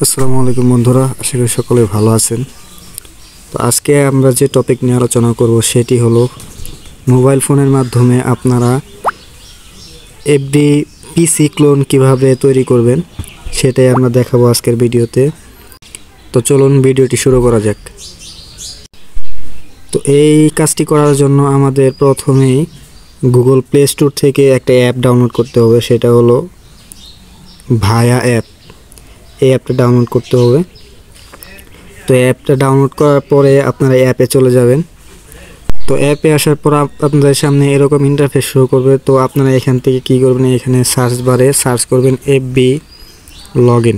আসসালামু আলাইকুম বন্ধুরা, আশা করি সকলে ভালো আছেন। তো আজকে আমরা যে টপিক নিয়ে আলোচনা করব সেটি হলো মোবাইল ফোনের মাধ্যমে আপনারা এফডি পিসি ক্লোন কিভাবে তৈরি করবেন সেটাই আমরা দেখাবো আজকের ভিডিওতে। তো চলুন ভিডিওটি শুরু করা যাক। তো এই কাজটি করার জন্য আমাদের প্রথমেই গুগল প্লে স্টোর থেকে একটা অ্যাপ ডাউনলোড করতে হবে, সেটা হলো ভায়া অ্যাপ। এই অ্যাপটা ডাউনলোড করতে হবে। তো অ্যাপটা ডাউনলোড করার পরে আপনারা অ্যাপে চলে যাবেন। তো অ্যাপে আসার পর আপনাদের সামনে এরকম ইন্টারফেস শো করবে। তো আপনারা এখান থেকে কি করবেন, এখানে সার্চ বারে সার্চ করবেন এফবি লগইন।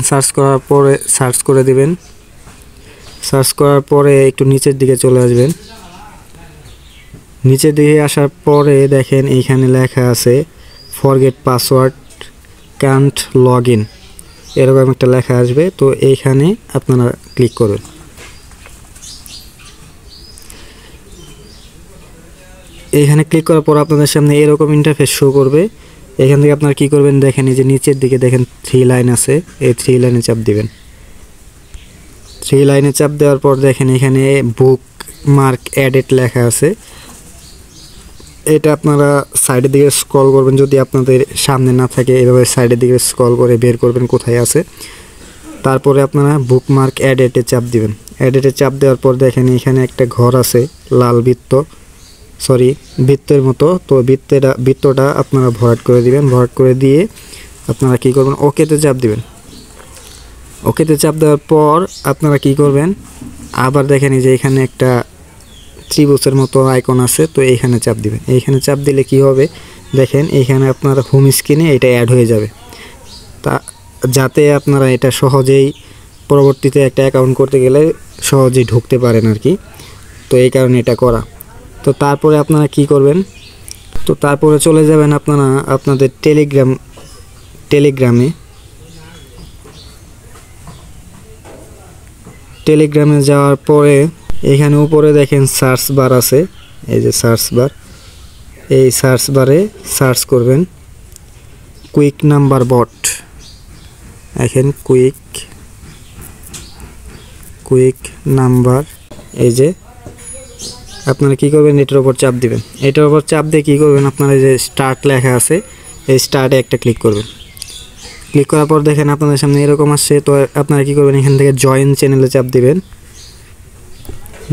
সার্চ করার পরে সার্চ করে দিবেন। সার্চ করার পরে একটু নিচের দিকে চলে আসবেন। নিচের দিকে আসার পরে দেখেন এইখানে লেখা আছে forget password can't log in, এরকম একটা লেখা আসবে। তো এইখানে আপনারা ক্লিক করবেন। এইখানে ক্লিক করার পর আপনাদের সামনে এরকম ইন্টারফেস শো করবে। এখান থেকে আপনারা কি করবেন, দেখেন এই যে নিচের দিকে দেখেন 3 লাইন আছে, এই 3 লাইনে চাপ দিবেন। 3 লাইনে চাপ দেওয়ার পর দেখেন এখানে বুক মার্ক এডিট লেখা আছে। এটা আপনারা সাইডের দিকে স্ক্রল করবেন, যদি আপনাদের সামনে না থাকে এভাবে সাইডের দিকে স্ক্রল করে বের করবেন কোথায় আছে। তারপরে আপনারা বুকমার্ক এডিটে চাপ দিবেন। এডিটে চাপ দেওয়ার পর দেখেন এখানে একটা ঘর আছে লাল বৃত্তের মতো। তো বৃত্তটা আপনারা ভরাট করে দিবেন। ভরাট করে দিয়ে আপনারা কি করবেন, ওকেতে চাপ দিবেন। ওকেতে চাপ দেওয়ার পর আপনারা কি করবেন, আবার দেখেন এই যে এখানে একটা ত্রিভুজের মতো আইকন আছে। তো এইখানে চাপ দিবেন। এইখানে চাপ দিলে কি হবে, দেখেন এইখানে আপনার হোম স্ক্রিনে এটা অ্যাড হয়ে যাবে। তা যাতে আপনারা এটা সহজেই পরবর্তীতে একটা অ্যাকাউন্ট করতে গেলে সহজেই ঢুকতে পারেন আর কি। তো এই কারণে এটা করা। তো তারপরে আপনারা কি করবেন, তো তারপরে চলে যাবেন আপনারা আপনাদের টেলিগ্রামে যাওয়ার পরে এখানে উপরে দেখেন সার্চ বার আছে, এই যে সার্চ বার। এই সার্চ বারে সার্চ করবেন কুইক নাম্বার বট। এখন কুইক নাম্বার, এই যে আপনারা কি করবেন, এটার উপর চাপ দিবেন। এটার উপর চাপ দিয়ে কি করবেন, আপনারা যে স্টার্ট লেখা আছে এই স্টার্টে একটা ক্লিক করবেন। ক্লিক করার পর দেখেন আপনাদের সামনে এরকম আসছে। তো আপনারা কি করবেন, এখান থেকে জয়েন চ্যানেলে চাপ দিবেন।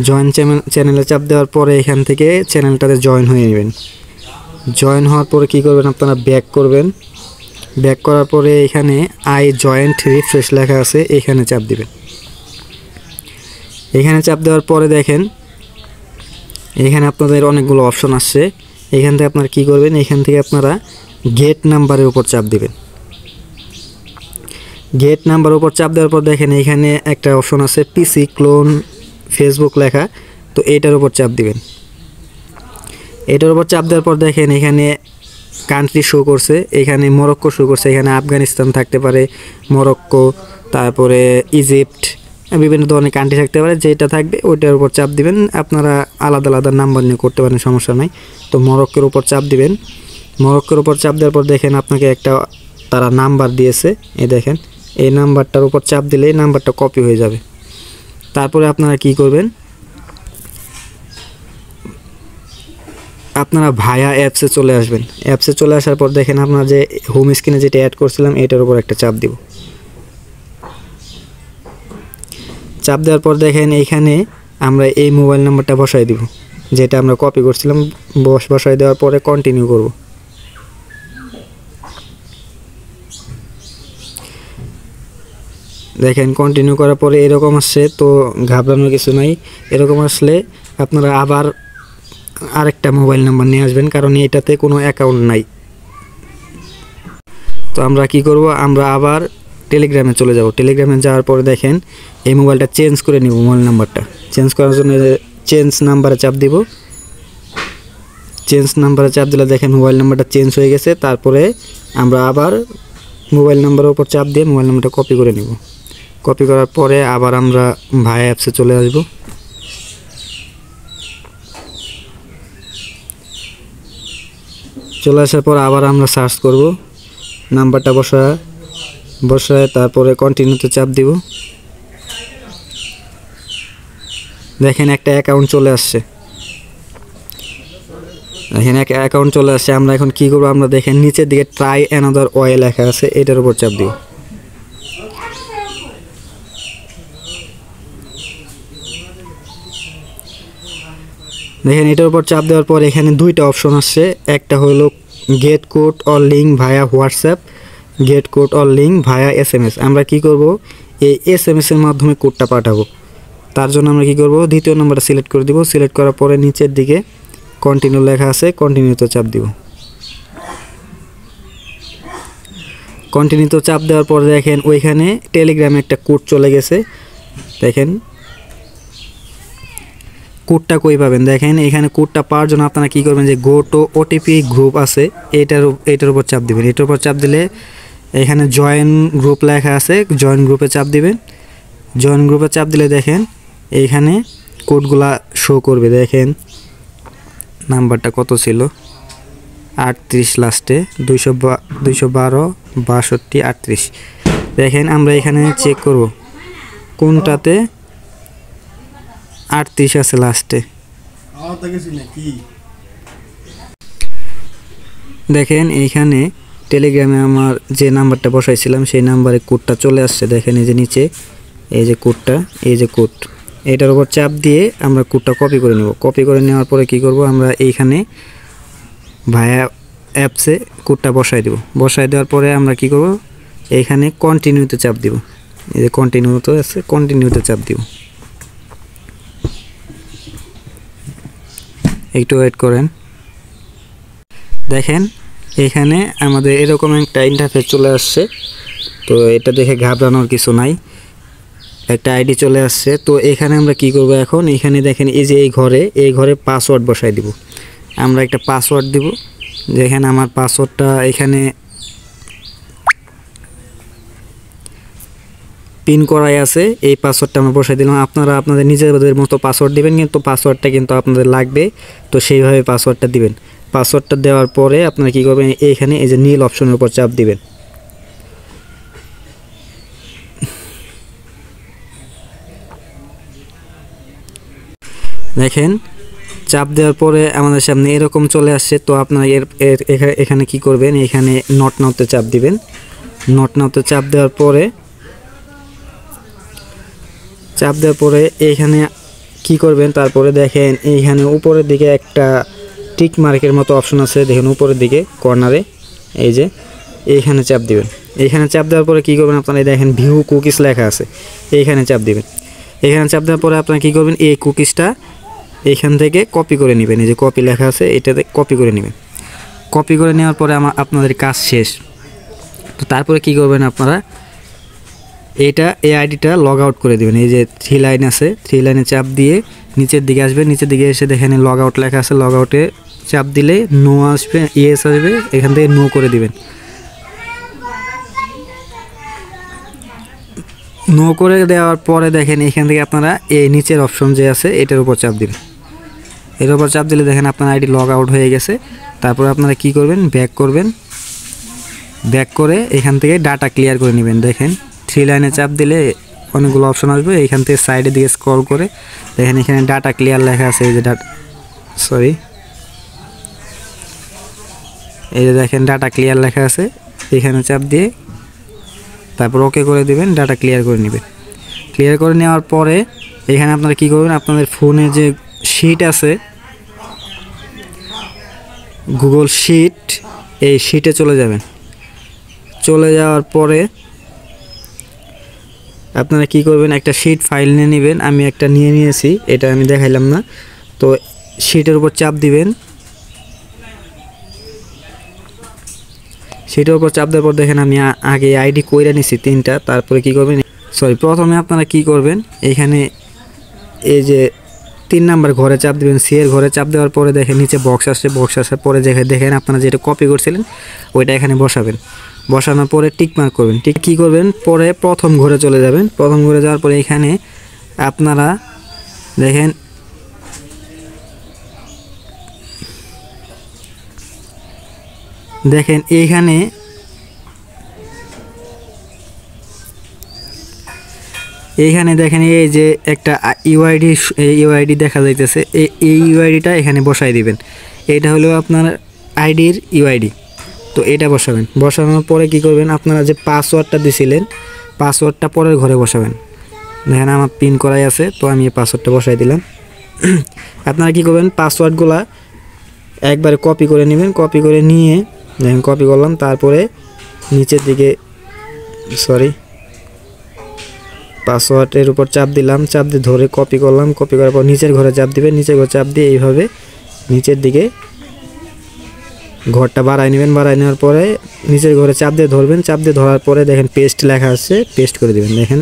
জয়েন চ্যানেলে চাপ দেওয়ার পরে এখান থেকে চ্যানেলটাতে জয়েন হয়ে নেবেন। জয়েন হওয়ার পরে কি করবেন, আপনারা ব্যাক করবেন। ব্যাক করার পরে এখানে আই জয়েন্ট রিফ্রেশ লেখা আছে, এখানে চাপ দিবেন। এখানে চাপ দেওয়ার পরে দেখেন এখানে আপনাদের অনেকগুলো অপশন আসছে। এখান থেকে আপনারা কি করবেন, এখান থেকে আপনারা গেট নাম্বারের উপর চাপ দিবেন। গেট নাম্বারের উপর চাপ দেওয়ার পর দেখেন এখানে একটা অপশন আছে পিসি ক্লোন ফেসবুক লেখা। তো এটার উপর চাপ দিবেন। এটার উপর চাপ দেওয়ার পর দেখেন এখানে কান্ট্রি শো করছে, এখানে মরক্কো শো করছে, এখানে আফগানিস্তান থাকতে পারে, মরক্কো, তারপরে ইজিপ্ট, বিভিন্ন ধরনের কান্ট্রি থাকতে পারে। যেটা থাকবে ওইটার উপর চাপ দিবেন। আপনারা আলাদা আলাদা নাম্বার নিয়ে করতে পারেন, সমস্যা নাই। তো মরক্কোর উপর চাপ দিবেন। মরক্কোর উপর চাপ দেওয়ার পর দেখেন আপনাকে একটা তারা নাম্বার দিয়েছে, এই দেখেন এই নাম্বারটার উপর চাপ দিলে এই নাম্বারটা কপি হয়ে যাবে। তারপরে আপনারা কি করবেন, আপনারা ভায়া অ্যাপসে চলে আসবেন। অ্যাপসে চলে আসার পর দেখেন আপনারা যে হোম স্ক্রিনে যেটা অ্যাড করছিলাম এটার উপর একটা চাপ দিব। চাপ দেওয়ার পর দেখেন এইখানে আমরা এই মোবাইল নাম্বারটা বসাই দিব, যেটা আমরা কপি করছিলাম। বসাই দেওয়ার পরে কন্টিনিউ করব। দেখেন কন্টিনিউ করার পরে এরকম আসছে। তো ঘাবড়ানোর কিছু নাই। এরকম আসলে আপনারা আবার আরেকটা মোবাইল নাম্বার নিয়ে আসবেন, কারণ এটাতে কোনো অ্যাকাউন্ট নাই। তো আমরা কি করব, আমরা আবার টেলিগ্রামে চলে যাব। টেলিগ্রামে যাওয়ার পরে দেখেন এই মোবাইলটা চেঞ্জ করে নিব। মোবাইল নাম্বারটা চেঞ্জ করার জন্য চেঞ্জ নাম্বারে চাপ দিব। চেঞ্জ নাম্বারে চাপ দিলে দেখেন মোবাইল নাম্বারটা চেঞ্জ হয়ে গেছে। তারপরে আমরা আবার মোবাইল নাম্বারের উপর চাপ দিয়ে মোবাইল নাম্বারটা কপি করে নিব। কপি করার পরে আবার আমরা ভায়া অ্যাপসে চলে আসব। চলে আসার পর আবার আমরা সার্চ করব, নাম্বারটা বসা বসায় তারপরে কন্টিনিউতে চাপ দিব। দেখেন একটা অ্যাকাউন্ট চলে আসছে, দেখেন একটা অ্যাকাউন্ট চলে আসছে। আমরা এখন কি করব, আমরা দেখেন নিচের দিকে ট্রাই অ্যানাদার ওয়ে লেখা আছে, এটার উপর চাপ দিব। দেখেন এটার উপর চাপ দেওয়ার পর এখানে দুইটা অপশন আসছে, একটা হলো gate code or link via WhatsApp, gate code or link via SMS। আমরা কি করব, এই SMS এর মাধ্যমে কোডটা পাঠাবো। তার জন্য আমরা কি করব, দ্বিতীয় নম্বরটা সিলেক্ট করে দিব। সিলেক্ট করার পরে নিচের দিকে কন্টিনিউ লেখা আছে, কন্টিনিউতে চাপ দিব। কন্টিনিউতে চাপ দেওয়ার পর দেখেন ওইখানে টেলিগ্রামে একটা কোড চলে গেছে। দেখেন কোডটা কই পাবেন, দেখেন এখানে কোডটা পাওয়ার জন্য আপনারা কি করবেন, যে গো টু OTP গ্রুপ আছে, এটার উপর চাপ দিবেন। এটার উপর চাপ দিলে এখানে জয়েন গ্রুপ লেখা আছে, জয়েন গ্রুপে চাপ দিবেন। জয়েন গ্রুপে চাপ দিলে দেখেন এইখানে কোডগুলা শো করবে। দেখেন নাম্বারটা কত ছিল, 38 লাস্টে, 212 62 38। দেখেন আমরা এখানে চেক করব কোনটাতে 38 আছে লাস্টে। দেখেন এইখানে টেলিগ্রামে আমার যে নাম্বারটা বসাইছিলাম সেই নাম্বারে কোডটা চলে আসছে। দেখেন এই যে নিচে এই যে কোডটা, এই যে কোড, এটার উপর চাপ দিয়ে আমরা কোডটা কপি করে নেব। কপি করে নেওয়ার পরে কি করব, আমরা এইখানে ভায়া অ্যাপসে কোডটা বসাই দেব। বসাই দেওয়ার পরে আমরা কি করব, এইখানে কন্টিনিউতে চাপ দিব। এই যে কন্টিনিউতে আছে, কন্টিনিউতে চাপ দিব। একটু ওয়েট করেন। দেখেন এখানে আমাদের এরকম একটা ইন্টারফেস চলে আসছে। তো এটা দেখে ঘাবড়ানোর কিছু নাই, একটা আইডি চলে আসছে। তো এখানে আমরা কি করব, এখন এখানে দেখেন এই যে এই ঘরে পাসওয়ার্ড বসাই দিব। আমরা একটা পাসওয়ার্ড দিব। দেখেন আমার পাসওয়ার্ডটা এখানে পিন করাই আছে, এই পাসওয়ার্ডটা আমরা বসাই দিলাম। আপনারা আপনাদের নিজেদের মতো পাসওয়ার্ড দিবেন, কিন্তু পাসওয়ার্ডটা কিন্তু আপনাদের লাগবে, তো সেইভাবে পাসওয়ার্ডটা দিবেন। পাসওয়ার্ডটা দেওয়ার পরে আপনারা কি করবেন, এইখানে এই যে নীল অপশনের উপর চাপ দিবেন। দেখেন চাপ দেওয়ার পরে আমাদের সামনে এরকম চলে আসছে। তো আপনারা এখানে কি করবেন, এখানে নট নাওতে চাপ দিবেন। নট নাওতে চাপ দেওয়ার পরে এইখানে কি করবেন, তারপরে দেখেন এইখানে উপরের দিকে একটা টিক মার্কের মতো অপশন আছে, দেখেন উপরের দিকে কর্নারে, এই যে এইখানে চাপ দিবেন। এইখানে চাপ দেওয়ার পরে কি করবেন, আপনারা দেখেন ভিউ কুকিজ লেখা আছে, এইখানে চাপ দিবেন। এখানে চাপ দেওয়ার পরে আপনারা কি করবেন, এই কুকিজটা এখান থেকে কপি করে নেবেন। এই যে কপি লেখা আছে, এটাতে কপি করে নেবেন। কপি করে নেওয়ার পরে আপনাদের কাজ শেষ। তো তারপরে কি করবেন, আপনারা এই আইডিটা লগ আউট করে দেবেন। এই যে 3 লাইন আছে, 3 লাইনে চাপ দিয়ে নিচের দিকে আসবেন। নিচের দিকে এসে দেখেন লগ আউট লেখা আছে, লগ আউটে চাপ দিলে নো আসবে, ইয়েস আসবে, এখান থেকে নো করে দিবেন। নো করে দেওয়ার পরে দেখেন এখান থেকে আপনারা এই নিচের অপশন যে আছে এটার উপর চাপ দিবেন। এর উপর চাপ দিলে দেখেন আপনার আইডি লগ আউট হয়ে গেছে। তারপর আপনারা কি করবেন, ব্যাক করবেন। ব্যাক করে এখান থেকে ডাটা ক্লিয়ার করে নেবেন। দেখেন 3 লাইনে চাপ দিলে অনেকগুলো অপশন আসবে, এখান থেকে সাইডের দিকে স্ক্রল করে দেখেন এখানে ডাটা ক্লিয়ার লেখা আছে। এই যে এই যে দেখেন ডাটা ক্লিয়ার লেখা আছে, এখানে চাপ দিয়ে তারপর ওকে করে দিবেন, ডাটা ক্লিয়ার করে নেবেন। ক্লিয়ার করে নেওয়ার পরে এখানে আপনারা কি করবেন, আপনাদের ফোনে যে শিট আছে, গুগল শিট, এই শিটে চলে যাবেন। চলে যাওয়ার পরে আপনারা কি করবেন, একটা শিট ফাইল নিয়ে নেবেন। আমি একটা নিয়ে নিয়েছি, এটা আমি দেখাইলাম না। তো শিটের উপর চাপ দিবেন। শিটের উপর চাপ দেওয়ার পর দেখেন আমি আগে আইডি কইরা নিছি 3টা। তারপরে কি করবেন, প্রথমে আপনারা কি করবেন, এখানে এই যে 3 নাম্বার ঘরে চাপ দিবেন। সি এর ঘরে চাপ দেওয়ার পরে দেখেন নিচে বক্স আসছে, বক্স আসার পরে দেখেন আপনারা যেটা কপি করছিলেন ওইটা এখানে বসাবেন। বসানোর পরে টিক মার্ক করবেন। ঠিক কী করবেন, পরে প্রথম ঘরে চলে যাবেন। প্রথম ঘরে যাওয়ার পরে এখানে আপনারা দেখেন এইখানে এইখানে দেখেন এই যে একটা ইউআইডি দেখা যাইতেছে, এই ইউআইডিটা এখানে বসাই দিবেন। এটা হলো আপনার আইডির ইউআইডি। তো এটা বসাবেন। বসানোর পরে কি করবেন, আপনারা যে পাসওয়ার্ডটা দিছিলেন পাসওয়ার্ডটা পরের ঘরে বসাবেন। দেখেন আমার পিন করাই আছে, তো আমি এই পাসওয়ার্ডটা বসাই দিলাম। আপনারা কি করবেন, পাসওয়ার্ডগুলা একবারে কপি করে নেবেন। কপি করে নিয়ে দেখেন কপি করলাম, তারপরে নিচের দিকে পাসওয়ার্ডের উপর চাপ দিলাম, চাপ দিয়ে ধরে কপি করলাম। কপি করার পর নিচের ঘরে চাপ দিবেন, নিচের ঘরে চাপ দিয়ে এইভাবে নিচের দিকে ঘরটা বাড়ায় নেবেন। বাড়ায় নেওয়ার পরে নিচের ঘরে চাপ দিয়ে ধরবেন। চাপ দিয়ে ধরার পরে দেখেন পেস্ট লেখা আছে, পেস্ট করে দেবেন। দেখেন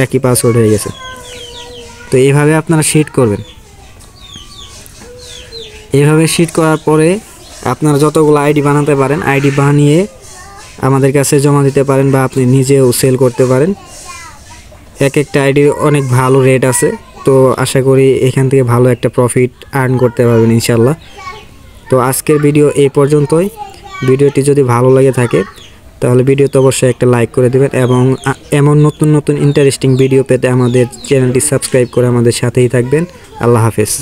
একই পাসওয়ার্ড হয়ে গেছে। তো এইভাবে আপনারা শিট করবেন। এইভাবে শিট করার পরে আপনারা যতগুলো আইডি বানাতে পারেন, আইডি বানিয়ে আমাদের কাছে জমা দিতে পারেন বা আপনি নিজেও সেল করতে পারেন। এক একটা আইডির অনেক ভালো রেট আছে, তো আশা করি এখান থেকে ভালো একটা প্রফিট আর্ন করতে পারবেন ইনশাল্লাহ। তো আজকের ভিডিও এই পর্যন্তই। ভিডিওটি যদি ভালো লাগে থাকে তাহলে ভিডিওতে অবশ্যই একটা লাইক করে দেবেন এবং এমন নতুন নতুন ইন্টারেস্টিং ভিডিও পেতে আমাদের চ্যানেলটি সাবস্ক্রাইব করে আমাদের সাথেই থাকবেন। আল্লাহ হাফেজ।